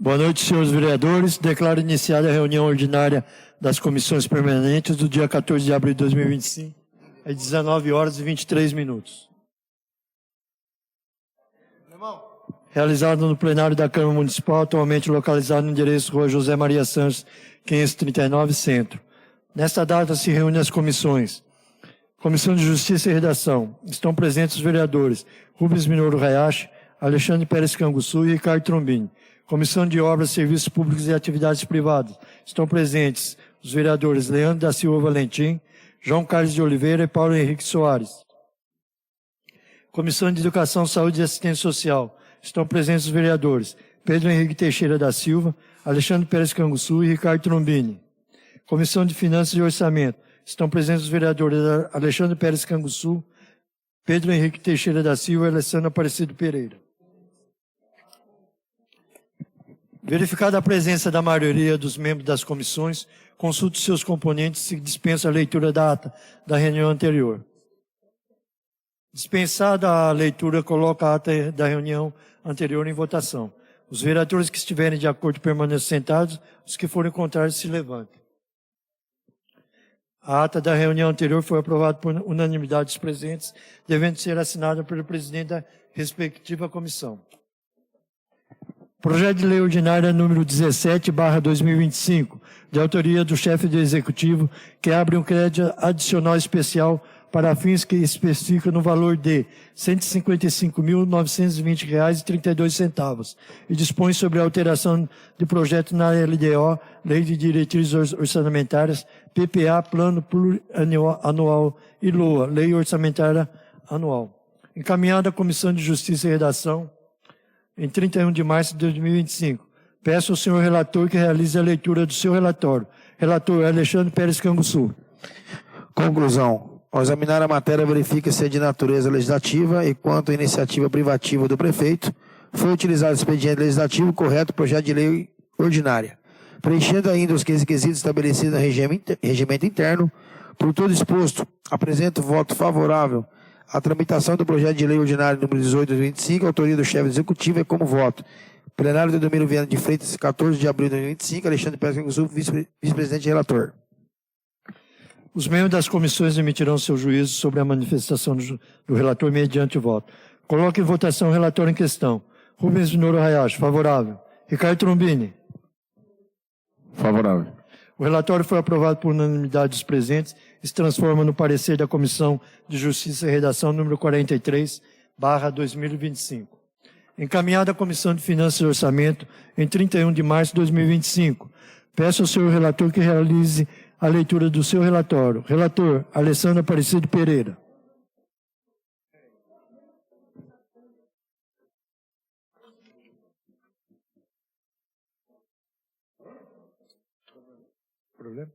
Boa noite, senhores vereadores. Declaro iniciada a reunião ordinária das comissões permanentes do dia 14 de abril de 2025, às 19 horas e 23 minutos. Realizado no plenário da Câmara Municipal, atualmente localizado no endereço Rua José Maria Santos, 539, Centro. Nesta data se reúnem as comissões. Comissão de Justiça e Redação. Estão presentes os vereadores Rubens Minoro Hayashi, Alexandre Pérez Canguçu e Ricardo Trombini. Comissão de Obras, Serviços Públicos e Atividades Privadas. Estão presentes os vereadores Leandro da Silva Valentim, João Carlos de Oliveira e Paulo Henrique Soares. Comissão de Educação, Saúde e Assistência Social. Estão presentes os vereadores Pedro Henrique Teixeira da Silva, Alexandre Pérez Canguçu e Ricardo Trombini. Comissão de Finanças e Orçamento. Estão presentes os vereadores Alexandre Pérez Canguçu, Pedro Henrique Teixeira da Silva e Alessandro Aparecido Pereira. Verificada a presença da maioria dos membros das comissões, consulte seus componentes e dispensa a leitura da ata da reunião anterior. Dispensada a leitura, coloca a ata da reunião anterior em votação. Os vereadores que estiverem de acordo permaneçam sentados, os que forem contrários se levantem. A ata da reunião anterior foi aprovada por unanimidade dos presentes, devendo ser assinada pelo presidente da respectiva comissão. Projeto de Lei Ordinária número 17/2025, de autoria do chefe do Executivo, que abre um crédito adicional especial para fins que especificam no valor de R$ 155.920,32 e dispõe sobre a alteração de projeto na LDO, Lei de Diretrizes Orçamentárias, PPA, Plano Plurianual e LOA, Lei Orçamentária Anual. Encaminhada à Comissão de Justiça e Redação, em 31 de março de 2025. Peço ao senhor relator que realize a leitura do seu relatório. Relator Alexandre Pérez Canguçu. Conclusão. Ao examinar a matéria, verifica se é de natureza legislativa e quanto à iniciativa privativa do prefeito, foi utilizado o expediente legislativo correto projeto de lei ordinária, preenchendo ainda os requisitos estabelecidos no regimento interno. Por tudo exposto, apresento voto favorável à tramitação do projeto de lei ordinário número 18/2025, autoria do chefe do Executivo, é como voto. Plenário de Edelmiro Viana de Freitas, 14 de abril de 2025, Alexandre Pérez Canguçu, vice-presidente e relator. Os membros das comissões emitirão seu juízo sobre a manifestação do relator mediante voto. Coloque em votação o relatório em questão. Rubens Minoro Hayashi, favorável. Ricardo Trombini. Favorável. O relatório foi aprovado por unanimidade dos presentes e se transforma no parecer da Comissão de Justiça e Redação número 43/2025. Encaminhada à Comissão de Finanças e Orçamento em 31 de março de 2025. Peço ao senhor relator que realize a leitura do seu relatório. Relator Alessandro Aparecido Pereira. Problema?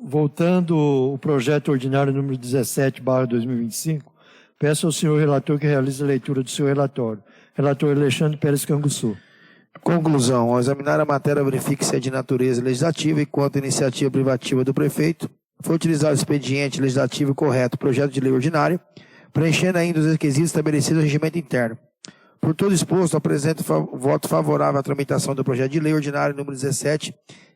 Voltando ao projeto ordinário número 17/2025, peço ao senhor relator que realize a leitura do seu relatório. Relator Alexandre Pérez Canguçu. Conclusão. Ao examinar a matéria, verifique se é de natureza legislativa e quanto à iniciativa privativa do prefeito, Foi utilizado o expediente legislativo correto, projeto de lei ordinário, preenchendo ainda os requisitos estabelecidos no regimento interno. Por todo exposto, apresento voto favorável à tramitação do projeto de lei ordinário número 17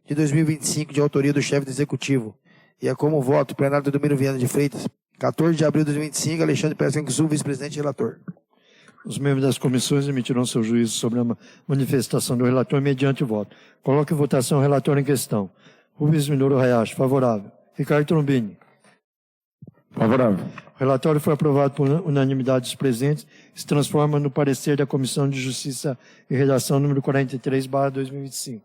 de 2025, de autoria do chefe do Executivo. E é como voto, plenário do Domiro Viana de Freitas, 14 de abril de 2025, Alexandre Pérez Canguçu, vice-presidente e relator. Os membros das comissões emitirão seu juízo sobre a manifestação do relator mediante voto. Coloque em votação o relator em questão. Rubens Minoru Hayashi, favorável. Ricardo Trombini. Favorável. O relatório foi aprovado por unanimidade dos presentes e se transforma no parecer da Comissão de Justiça e Redação número 43/2025.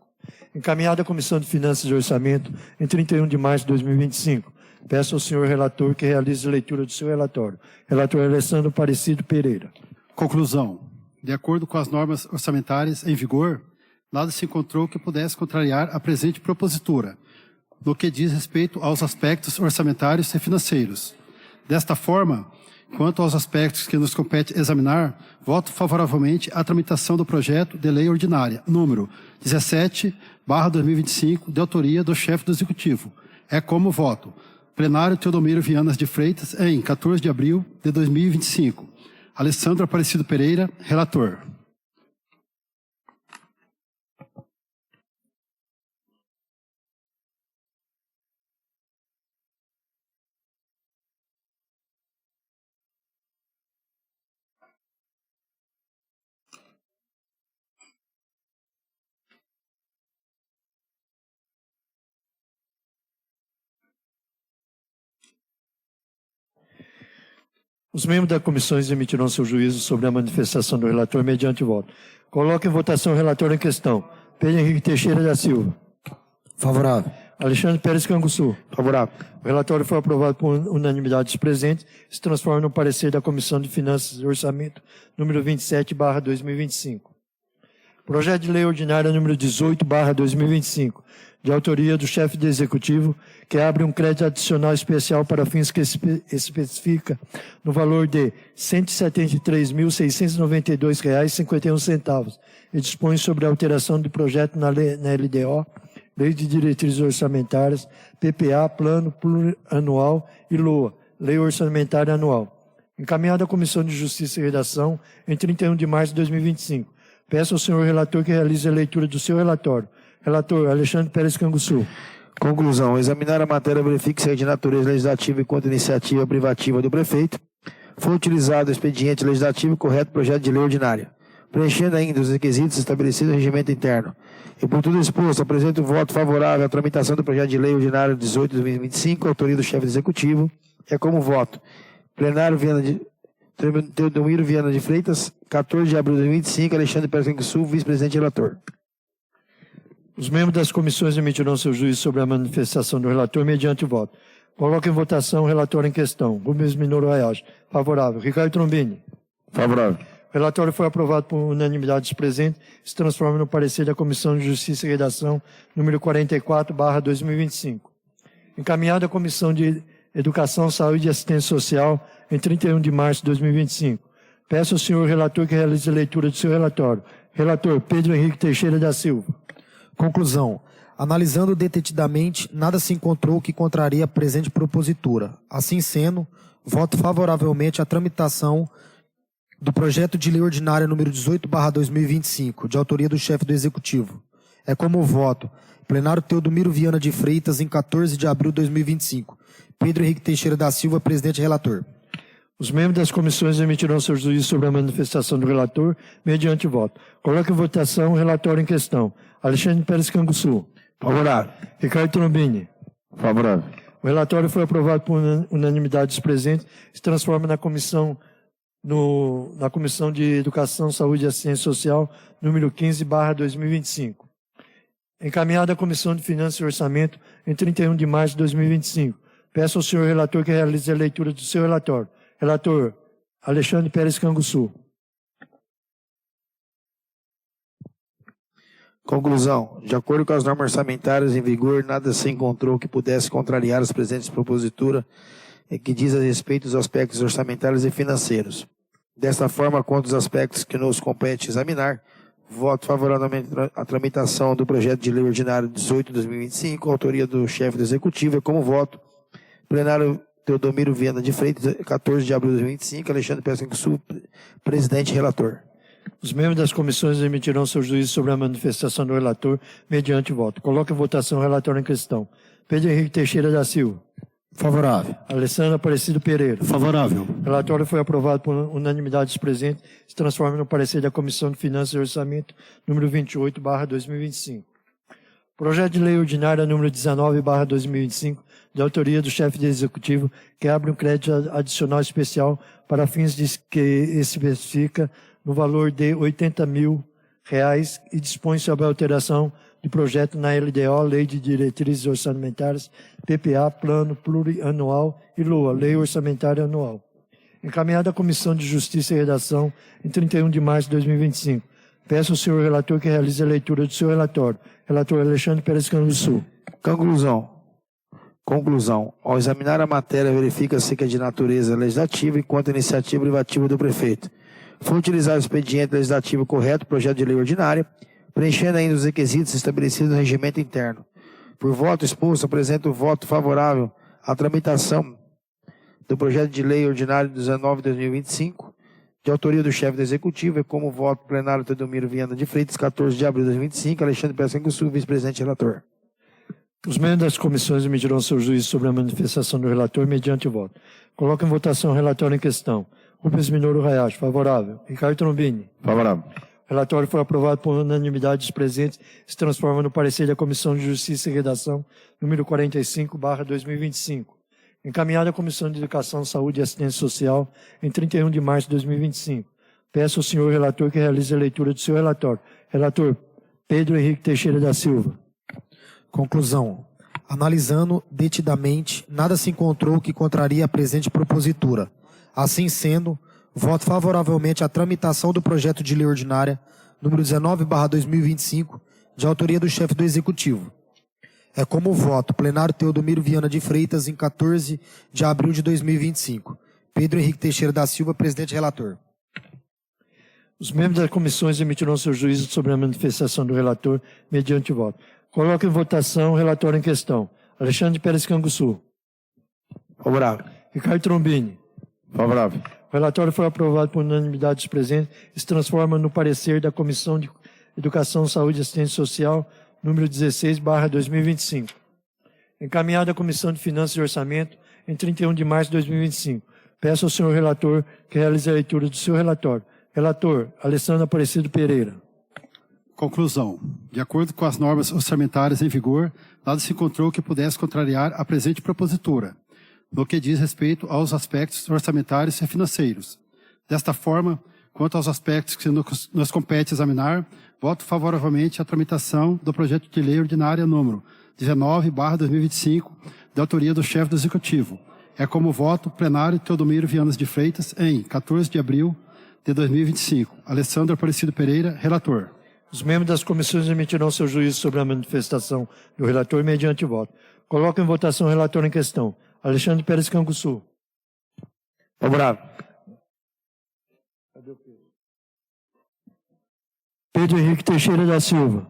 Encaminhado à Comissão de Finanças e Orçamento em 31 de março de 2025. Peço ao senhor relator que realize a leitura do seu relatório. Relator Alessandro Aparecido Pereira. Conclusão. De acordo com as normas orçamentárias em vigor, nada se encontrou que pudesse contrariar a presente propositura, no que diz respeito aos aspectos orçamentários e financeiros. Desta forma, quanto aos aspectos que nos compete examinar, voto favoravelmente à tramitação do projeto de lei ordinária, número 17/2025, de autoria do chefe do Executivo. É como voto. Plenário Teodomiro Vianas de Freitas, em 14 de abril de 2025. Alessandro Aparecido Pereira, relator. Os membros da comissão emitirão seu juízo sobre a manifestação do relator mediante voto. Coloque em votação o relator em questão. Pedro Henrique Teixeira da Silva. Favorável. Alexandre Pérez Canguçu. Favorável. O relatório foi aprovado por unanimidade dos presentes e se transforma no parecer da Comissão de Finanças e Orçamento número 27/2025. Projeto de lei ordinária número 18/2025, de autoria do chefe do Executivo, que abre um crédito adicional especial para fins que especifica no valor de R$ 173.692,51 e dispõe sobre a alteração do projeto na LDO, Lei de Diretrizes Orçamentárias, PPA, Plano Plurianual e LOA, Lei Orçamentária Anual. Encaminhado à Comissão de Justiça e Redação em 31 de março de 2025. Peço ao senhor relator que realize a leitura do seu relatório. Relator Alexandre Pérez Canguçu. Conclusão. Examinar a matéria verifica se é de natureza legislativa enquanto iniciativa privativa do prefeito. Foi utilizado o expediente legislativo correto projeto de lei ordinária, preenchendo ainda os requisitos estabelecidos no regimento interno. E por tudo exposto, apresento voto favorável à tramitação do projeto de lei ordinário 18 de 2025, autoria do chefe do Executivo. É como voto. Plenário Teodomiro Viana de Freitas, 14 de abril de 2025, Alexandre Pérez Canguçu, vice-presidente e relator. Os membros das comissões emitirão seu juízo sobre a manifestação do relator mediante voto. Coloque em votação o relatório em questão. Rubens Minoru Hayashi. Favorável. Ricardo Trombini. Favorável. O relatório foi aprovado por unanimidade dos presentes e se transforma no parecer da Comissão de Justiça e Redação número 44/2025. Encaminhado à Comissão de Educação, Saúde e Assistência Social em 31 de março de 2025. Peço ao senhor relator que realize a leitura do seu relatório. Relator Pedro Henrique Teixeira da Silva. Conclusão. Analisando detetidamente, nada se encontrou que contraria a presente propositura. Assim sendo, voto favoravelmente à tramitação do projeto de lei ordinária número 18/2025, de autoria do chefe do Executivo. É como voto. Plenário Teodomiro Viana de Freitas, em 14 de abril de 2025. Pedro Henrique Teixeira da Silva, presidente e relator. Os membros das comissões emitirão seu juízo sobre a manifestação do relator mediante voto. Coloque em votação o relatório em questão. Alexandre Pérez Canguçu. Favorável. Ricardo Trombini. Favorável. O relatório foi aprovado por unanimidade dos presentes e se transforma na Comissão de Educação, Saúde e Assistência Social, número 15/2025. Encaminhado à Comissão de Finanças e Orçamento em 31 de março de 2025. Peço ao senhor relator que realize a leitura do seu relatório. Relator Alexandre Pérez Canguçu. Conclusão. De acordo com as normas orçamentárias em vigor, nada se encontrou que pudesse contrariar as presentes proposituras e que diz a respeito dos aspectos orçamentários e financeiros. Desta forma, quanto aos aspectos que nos compete examinar, voto favoravelmente à tramitação do projeto de lei ordinário 18 de 2025, autoria do chefe do Executivo, é como voto. Plenário Teodomiro Viana de Freitas, 14 de abril de 2025. Alexandre Pescanguçu, presidente e relator. Os membros das comissões emitirão seu juízo sobre a manifestação do relator mediante voto. Coloque em votação o relatório em questão. Pedro Henrique Teixeira da Silva. Favorável. Alessandro Aparecido Pereira. Favorável. O relatório foi aprovado por unanimidade dos presentes, se transforma no parecer da Comissão de Finanças e Orçamento, número 28/2025. Projeto de Lei Ordinária número 19/2025, de autoria do chefe de executivo, que abre um crédito adicional especial para fins de que especifica no valor de R$ 80.000 e dispõe sobre a alteração de projeto na LDO, Lei de Diretrizes Orçamentárias, PPA, Plano Plurianual e LOA, Lei Orçamentária Anual. Encaminhada à Comissão de Justiça e Redação em 31 de março de 2025. Peço ao senhor relator que realize a leitura do seu relatório. Relator Alexandre Pérez Canguçu. Conclusão. Ao examinar a matéria, verifica-se que é de natureza legislativa enquanto iniciativa privativa do prefeito. Foi utilizado o expediente legislativo correto, projeto de lei ordinária, preenchendo ainda os requisitos estabelecidos no regimento interno. Por voto exposto, apresento o voto favorável à tramitação do projeto de lei ordinário 19 de 2025, de autoria do chefe do Executivo, e como voto plenário Teodomiro Viana de Freitas, 14 de abril de 2025, Alexandre Pescanguçu, vice-presidente e relator. Os membros das comissões emitirão seu juízo sobre a manifestação do relator mediante voto. Coloque em votação o relatório em questão. Rubens Minoro Hayashi, favorável. Ricardo Trombini. Favorável. O relatório foi aprovado por unanimidade dos presentes, se transforma no parecer da Comissão de Justiça e Redação, número 45/2025. Encaminhado à Comissão de Educação, Saúde e Assistência Social em 31 de março de 2025. Peço ao senhor relator que realize a leitura do seu relatório. Relator Pedro Henrique Teixeira da Silva. Conclusão. Analisando detidamente, nada se encontrou que contraria a presente propositura. Assim sendo, voto favoravelmente à tramitação do projeto de lei ordinária número 19/2025, de autoria do chefe do Executivo. É como voto plenário Teodomiro Viana de Freitas, em 14 de abril de 2025. Pedro Henrique Teixeira da Silva, presidente e relator. Os membros das comissões emitirão seu juízo sobre a manifestação do relator mediante voto. Coloque em votação o relatório em questão. Alexandre Pérez Canguçu. Favorável. Ricardo Trombini. Favorável. O relatório foi aprovado por unanimidade dos presentes e se transforma no parecer da Comissão de Educação, Saúde e Assistência Social, número 16/2025. Encaminhado à Comissão de Finanças e Orçamento em 31 de março de 2025. Peço ao senhor relator que realize a leitura do seu relatório. Relator Alessandro Aparecido Pereira. Conclusão. De acordo com as normas orçamentárias em vigor, nada se encontrou que pudesse contrariar a presente propositura, no que diz respeito aos aspectos orçamentários e financeiros. Desta forma, quanto aos aspectos que nos compete examinar, voto favoravelmente à tramitação do projeto de lei ordinária número 19/2025, de autoria do chefe do Executivo. É como voto plenário Teodomiro Viana de Freitas, em 14 de abril de 2025. Alessandro Aparecido Pereira, relator. Os membros das comissões emitirão seu juízo sobre a manifestação do relator mediante voto. Coloque em votação o relatório em questão. Alexandre Pérez Canguçu. Favorável. Pedro Henrique Teixeira da Silva.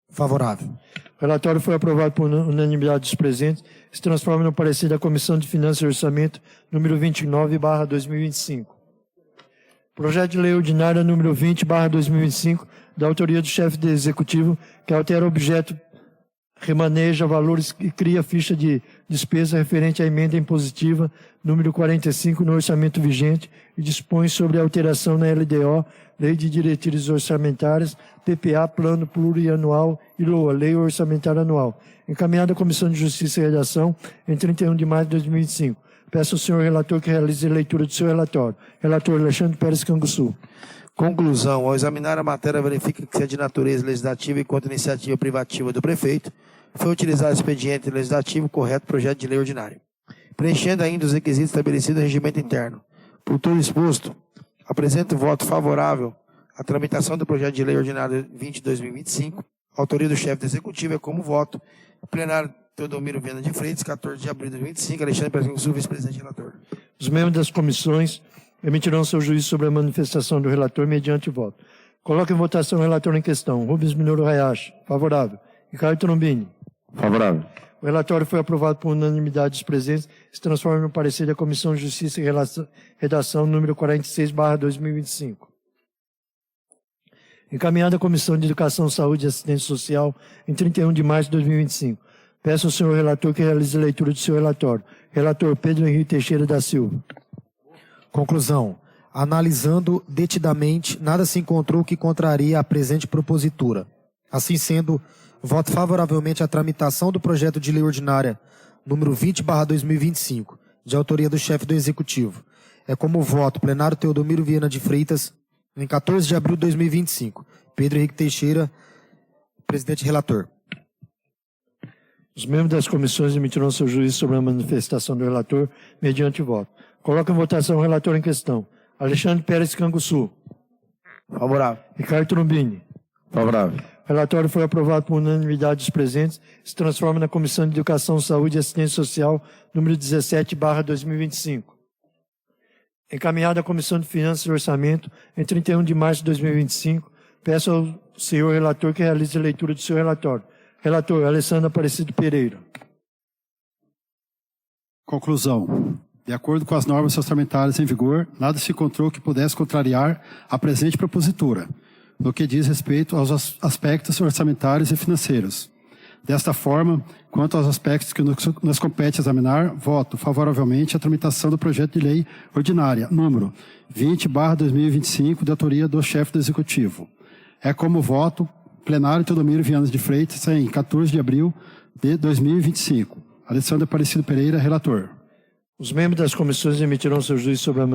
Favorável. O relatório foi aprovado por unanimidade dos presentes e se transforma no parecer da Comissão de Finanças e Orçamento, número 29/2025. Projeto de Lei Ordinária número 20/2025, da autoria do chefe do Executivo, que altera o objeto, remaneja valores e cria ficha de despesa referente à emenda impositiva número 45 no orçamento vigente e dispõe sobre a alteração na LDO, Lei de Diretrizes Orçamentárias, PPA, Plano Plurianual e LOA, Lei Orçamentária Anual. Encaminhada à Comissão de Justiça e Redação em 31 de maio de 2025. Peço ao senhor relator que realize a leitura do seu relatório. Relator Alexandre Pérez Canguçu. Conclusão. Ao examinar a matéria, verifica que é de natureza legislativa enquanto iniciativa privativa do prefeito. Foi utilizado o expediente legislativo correto, projeto de lei ordinário, preenchendo ainda os requisitos estabelecidos no regimento interno. Por tudo exposto, apresento voto favorável à tramitação do projeto de lei ordinário 20/2025, autoria do chefe do Executivo, é como voto plenário Teodomiro Viana de Freitas, 14 de abril de 2025, Alexandre Pérez Canguçu, vice-presidente e relator. Os membros das comissões emitirão seu juízo sobre a manifestação do relator mediante voto. Coloque em votação o relator em questão. Rubens Minoro Hayashi. Favorável. Ricardo Trombini. Favorável. O relatório foi aprovado por unanimidade dos presentes e se transforma no parecer da Comissão de Justiça e Redação número 46/2025. Encaminhado à Comissão de Educação, Saúde e Assistência Social em 31 de março de 2025. Peço ao senhor relator que realize a leitura do seu relatório. Relator Pedro Henrique Teixeira da Silva. Conclusão. Analisando detidamente, nada se encontrou que contraria a presente propositura. Assim sendo, voto favoravelmente à tramitação do projeto de lei ordinária número 20/2025, de autoria do chefe do Executivo. É como voto plenário Teodomiro Viana de Freitas, em 14 de abril de 2025. Pedro Henrique Teixeira, presidente relator. Os membros das comissões emitirão seu juízo sobre a manifestação do relator mediante voto. Coloco em votação o relator em questão. Alexandre Pérez Canguçu. Favorável. Ricardo Trombini. Favorável. O relatório foi aprovado por unanimidade dos presentes e se transforma na Comissão de Educação, Saúde e Assistência Social, número 17/2025. Encaminhado à Comissão de Finanças e Orçamento em 31 de março de 2025, peço ao senhor relator que realize a leitura do seu relatório. Relator Alessandro Aparecido Pereira. Conclusão. De acordo com as normas orçamentárias em vigor, nada se encontrou que pudesse contrariar a presente propositura, no que diz respeito aos aspectos orçamentários e financeiros. Desta forma, quanto aos aspectos que nos compete examinar, voto favoravelmente à tramitação do projeto de lei ordinária, número 20/2025, de autoria do chefe do Executivo. É como voto plenário Teodomiro Viana de Freitas, em 14 de abril de 2025. Alessandro Aparecido Pereira, relator. Os membros das comissões emitirão seu juízo sobre a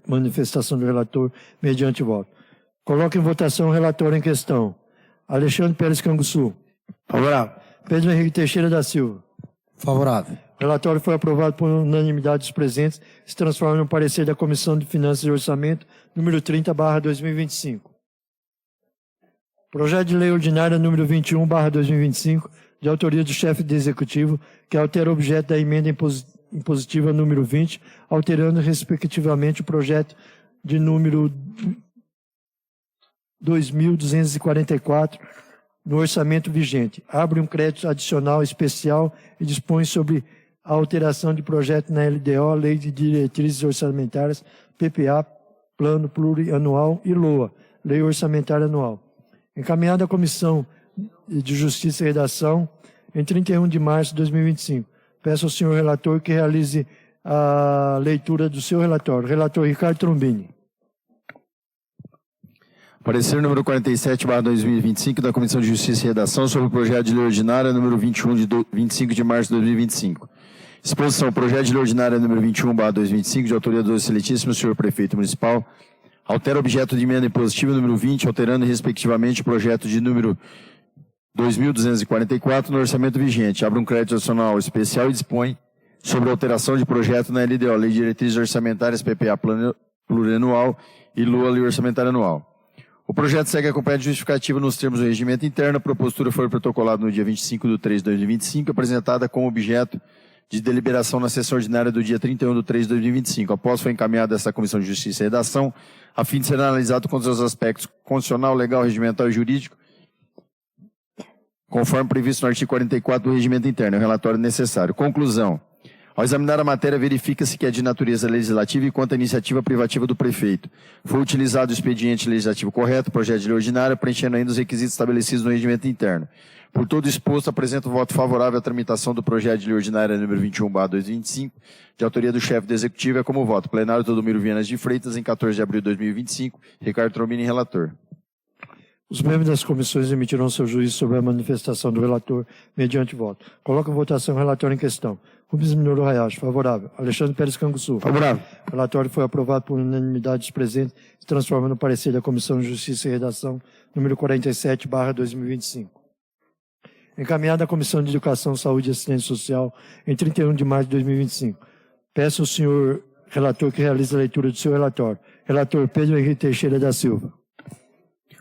manifestação do relator mediante voto. Coloco em votação o relatório em questão. Alexandre Pérez Canguçu. Favorável. Pedro Henrique Teixeira da Silva. Favorável. O relatório foi aprovado por unanimidade dos presentes e se transforma no parecer da Comissão de Finanças e Orçamento, número 30/2025. Projeto de lei ordinária número 21/2025, de autoria do chefe do Executivo, que altera o objeto da emenda impositiva número 20, alterando respectivamente o projeto de número 2.244 no orçamento vigente. Abre um crédito adicional especial e dispõe sobre a alteração de projeto na LDO, Lei de Diretrizes Orçamentárias, PPA, Plano Plurianual e LOA, Lei Orçamentária Anual. Encaminhado à Comissão de Justiça e Redação em 31 de março de 2025. Peço ao senhor relator que realize a leitura do seu relatório. Relator Ricardo Trombini. Parecer número 47/2025 da Comissão de Justiça e Redação sobre o projeto de lei ordinária número 21 de 25 de março de 2025. Exposição: projeto de lei ordinária número 21/2025, de autoria do excelentíssimo senhor prefeito municipal, altera objeto de emenda impositiva número 20, alterando respectivamente o projeto de número 2.244 no orçamento vigente. Abre um crédito adicional especial e dispõe sobre a alteração de projeto na LDO, Lei de Diretrizes Orçamentárias, PPA Plurianual e LOA, Lei Orçamentária Anual. O projeto segue acompanhado de justificativa nos termos do regimento interno. A propositura foi protocolada no dia 25/3/2025, apresentada como objeto de deliberação na sessão ordinária do dia 31/3/2025. Após foi encaminhada essa Comissão de Justiça e Redação, a fim de ser analisado com os aspectos constitucional, legal, regimental e jurídico, conforme previsto no artigo 44 do regimento interno. É o relatório necessário. Conclusão. Ao examinar a matéria, verifica-se que é de natureza legislativa e quanto à iniciativa privativa do prefeito. Foi utilizado o expediente legislativo correto, projeto de lei ordinária, preenchendo ainda os requisitos estabelecidos no regimento interno. Por todo exposto, apresento voto favorável à tramitação do projeto de lei ordinária número 21/2025, de autoria do chefe do Executivo, é como voto. Plenário Teodomiro Viana de Freitas, em 14 de abril de 2025. Ricardo Trombini, relator. Os membros das comissões emitirão seu juízo sobre a manifestação do relator mediante voto. Coloco em votação o relatório em questão. Rubens Minoro Hayashi, favorável. Alexandre Pérez Canguçu. Favorável. O relatório foi aprovado por unanimidade dos presentes, se transforma no parecer da Comissão de Justiça e Redação, número 47/2025. Encaminhado à Comissão de Educação, Saúde e Assistência Social, em 31 de março de 2025. Peço ao senhor relator que realize a leitura do seu relatório. Relator Pedro Henrique Teixeira da Silva.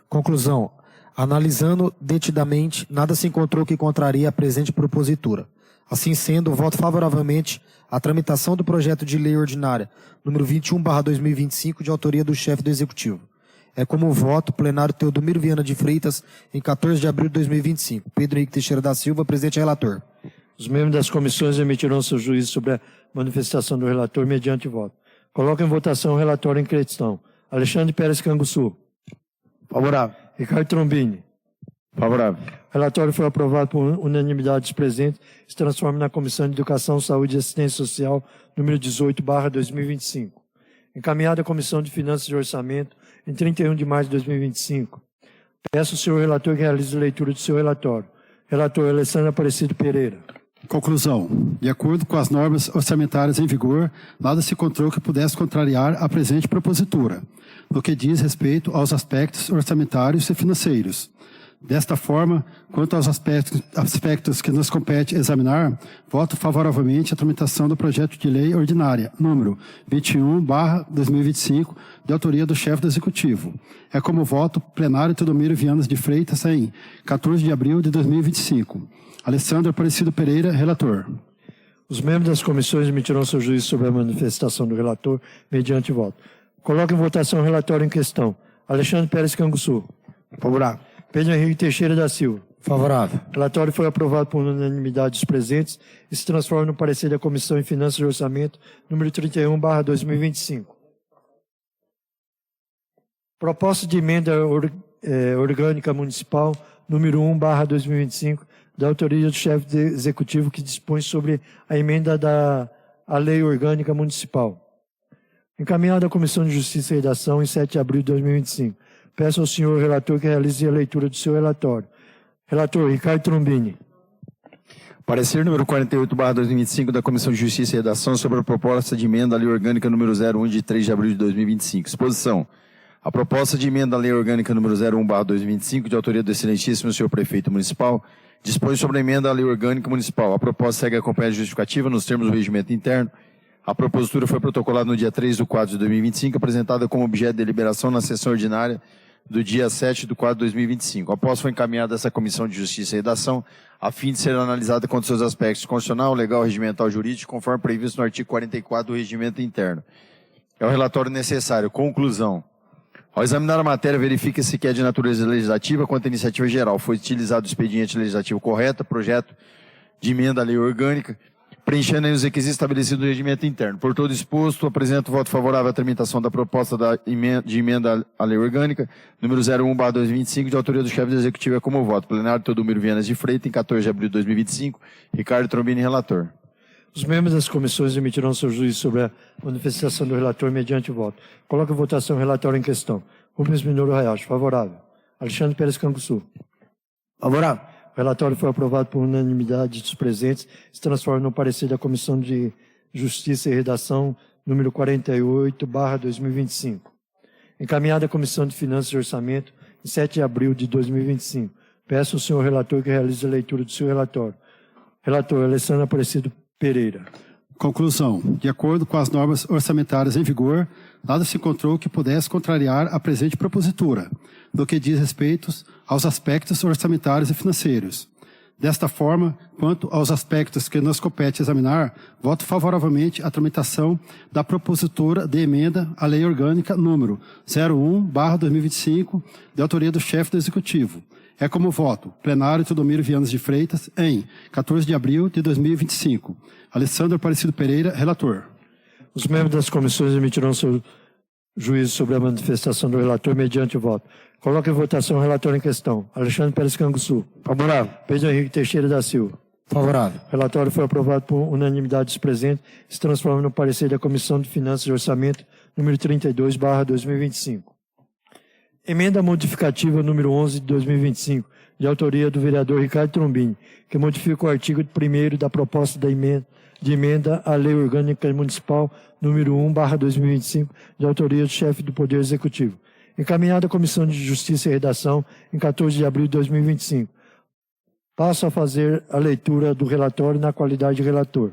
Conclusão. Analisando detidamente, nada se encontrou que contraria a presente propositura. Assim sendo, voto favoravelmente à tramitação do projeto de lei ordinária número 21/2025, de autoria do chefe do Executivo. É como voto plenário Teodomiro Viana de Freitas, em 14 de abril de 2025. Pedro Henrique Teixeira da Silva, presidente e relator. Os membros das comissões emitirão seu juízo sobre a manifestação do relator mediante voto. Coloco em votação o relatório em questão. Alexandre Pérez Canguçu. Favorável. Ricardo Trombini. Favorável. O relatório foi aprovado por unanimidade dos presentes e se transforma na Comissão de Educação, Saúde e Assistência Social, número 18/2025. Encaminhado à Comissão de Finanças e Orçamento, em 31 de março de 2025. Peço ao senhor relator que realize a leitura do seu relatório. Relator Alessandro Aparecido Pereira. Conclusão. De acordo com as normas orçamentárias em vigor, nada se encontrou que pudesse contrariar a presente propositura, no que diz respeito aos aspectos orçamentários e financeiros. Desta forma, quanto aos aspectos que nos compete examinar, voto favoravelmente à tramitação do projeto de lei ordinária, número 21/2025, de autoria do chefe do Executivo. É como voto plenário Teodomiro Vianas de Freitas em 14 de abril de 2025. Alessandro Aparecido Pereira, relator. Os membros das comissões emitirão seu juízo sobre a manifestação do relator mediante voto. Coloco em votação o relatório em questão. Alexandre Pérez Canguçu. Favorável. Pedro Henrique Teixeira da Silva. Favorável. O relatório foi aprovado por unanimidade dos presentes e se transforma no parecer da Comissão de Finanças e Orçamento, número 31/2025. Proposta de emenda orgânica municipal, número 1/2025, da autoria do chefe do Executivo, que dispõe sobre a emenda à Lei Orgânica Municipal. Encaminhada à Comissão de Justiça e Redação em 7 de abril de 2025. Peço ao senhor relator que realize a leitura do seu relatório. Relator Ricardo Trombini. Parecer número 48/2025 da Comissão de Justiça e Redação sobre a proposta de emenda à Lei Orgânica número 01 de 3 de abril de 2025. Exposição. A proposta de emenda à Lei Orgânica número 01/2025, de autoria do excelentíssimo senhor prefeito municipal, dispõe sobre a emenda à Lei Orgânica Municipal. A proposta segue acompanhada de justificativa nos termos do regimento interno. A propositura foi protocolada no dia 3/4/2025, apresentada como objeto de deliberação na sessão ordinária do dia 7/4/2025. Após foi encaminhada essa Comissão de Justiça e Redação, a fim de ser analisada quanto aos seus aspectos constitucional, legal, regimental e jurídico, conforme previsto no artigo 44 do regimento interno. É o relatório necessário. Conclusão. Ao examinar a matéria, verifica-se que é de natureza legislativa quanto à iniciativa geral. Foi utilizado o expediente legislativo correto, projeto de emenda à Lei Orgânica, preenchendo aí os requisitos estabelecidos no regimento interno. Por todo exposto, apresento voto favorável à tramitação da proposta de emenda à Lei Orgânica, número 01/2025, de autoria do chefe do Executivo, é como voto. Plenário Teodomiro Vianas de Freitas, em 14 de abril de 2025. Ricardo Trombini, relator. Os membros das comissões emitirão seu juízo sobre a manifestação do relator mediante voto. Coloco em votação o relatório em questão. Rubens Minoro Hayashi, favorável. Alexandre Pérez Canguçu. Favorável. O relatório foi aprovado por unanimidade dos presentes e se transforma no parecer da Comissão de Justiça e Redação, número 48/2025. Encaminhada à Comissão de Finanças e Orçamento, em 7 de abril de 2025. Peço ao senhor relator que realize a leitura do seu relatório. Relator Alessandro Aparecido Pereira. Conclusão. De acordo com as normas orçamentárias em vigor, nada se encontrou que pudesse contrariar a presente propositura, no que diz respeito aos aspectos orçamentários e financeiros. Desta forma, quanto aos aspectos que nos compete examinar, voto favoravelmente à tramitação da propositura de emenda à Lei Orgânica número 01/2025, de autoria do chefe do Executivo. É como voto plenário Teodomiro Vianas de Freitas em 14 de abril de 2025. Alessandro Aparecido Pereira, relator. Os membros das comissões emitirão seu juízo sobre a manifestação do relator mediante voto. Coloque em votação o relatório em questão. Alexandre Pérez Canguçu. Favorável. Pedro Henrique Teixeira da Silva. Favorável. O relatório foi aprovado por unanimidade dos presentes e se transforma no parecer da Comissão de Finanças e Orçamento, número 32/2025. Emenda modificativa número 11 de 2025, de autoria do vereador Ricardo Trombini, que modifica o artigo 1º da proposta de emenda à Lei Orgânica Municipal número 1/2025, de autoria do chefe do Poder Executivo. Encaminhada à Comissão de Justiça e Redação em 14 de abril de 2025. Passo a fazer a leitura do relatório na qualidade de relator.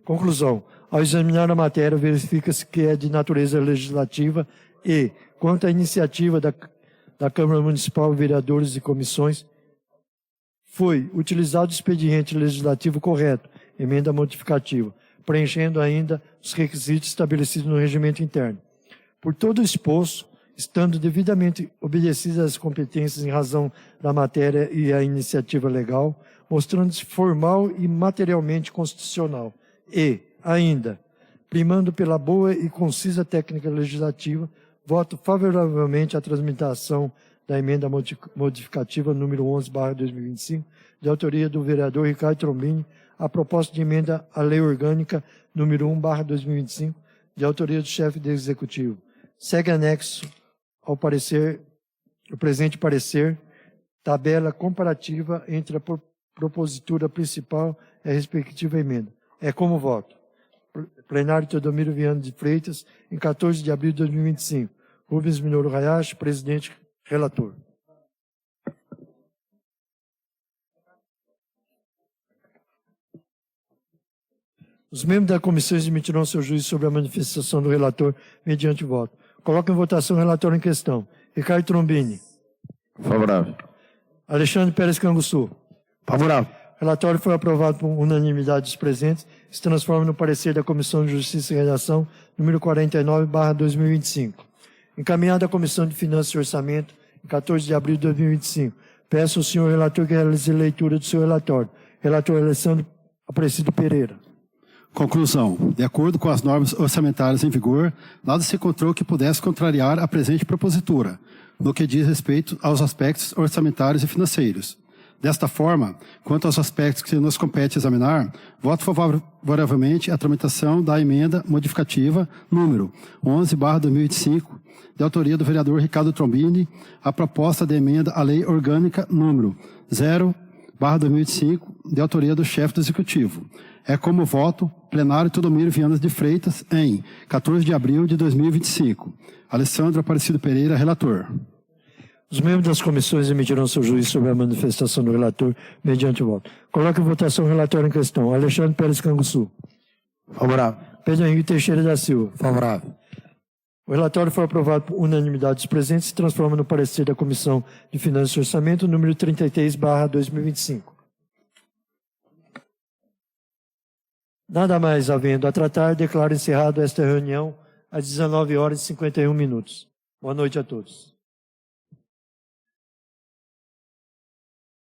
Conclusão. Ao examinar a matéria, verifica-se que é de natureza legislativa e, quanto à iniciativa da Câmara Municipal, vereadores e comissões, foi utilizado o expediente legislativo correto, emenda modificativa, preenchendo ainda os requisitos estabelecidos no regimento interno. Por todo o exposto, estando devidamente obedecidas as competências em razão da matéria e a iniciativa legal, mostrando-se formal e materialmente constitucional. E, ainda, primando pela boa e concisa técnica legislativa, voto favoravelmente à tramitação da emenda modificativa número 11/2025, de autoria do vereador Ricardo Trombini, a proposta de emenda à Lei Orgânica número 1/2025, de autoria do chefe do Executivo. Segue anexo ao parecer, o presente parecer, tabela comparativa entre a propositura principal e a respectiva emenda. É como voto. Plenário Teodomiro Viana de Freitas, em 14 de abril de 2025. Rubens Minoru Hayashi, presidente, relator. Os membros da comissão emitirão seu juízo sobre a manifestação do relator mediante voto. Coloco em votação o relator em questão. Ricardo Trombini. Favorável. Alexandre Pérez Canguçu. Favorável. O relatório foi aprovado por unanimidade dos presentes e se transforma no parecer da Comissão de Justiça e Redação, número 49/2025. Encaminhado à Comissão de Finanças e Orçamento, em 14 de abril de 2025. Peço ao senhor relator que realize leitura do seu relatório. Relator Alessandro Aparecido Pereira. Conclusão. De acordo com as normas orçamentárias em vigor, nada se encontrou que pudesse contrariar a presente propositura, no que diz respeito aos aspectos orçamentários e financeiros. Desta forma, quanto aos aspectos que nos compete examinar, voto favoravelmente à tramitação da emenda modificativa número 11/2025, de autoria do vereador Ricardo Trombini, a proposta de emenda à Lei Orgânica número 0/2025, de autoria do chefe do Executivo. É como voto plenário Teodomiro Viana de Freitas, em 14 de abril de 2025. Alessandro Aparecido Pereira, relator. Os membros das comissões emitirão seu juízo sobre a manifestação do relator mediante voto. Coloque em votação o relatório em questão. Alexandre Pérez Canguçu. Favorável. Pedro Henrique Teixeira da Silva. Favorável. O relatório foi aprovado por unanimidade dos presentes e se transforma no parecer da Comissão de Finanças e Orçamento, número 33/2025. Nada mais havendo a tratar, declaro encerrado esta reunião às 19h51. Boa noite a todos.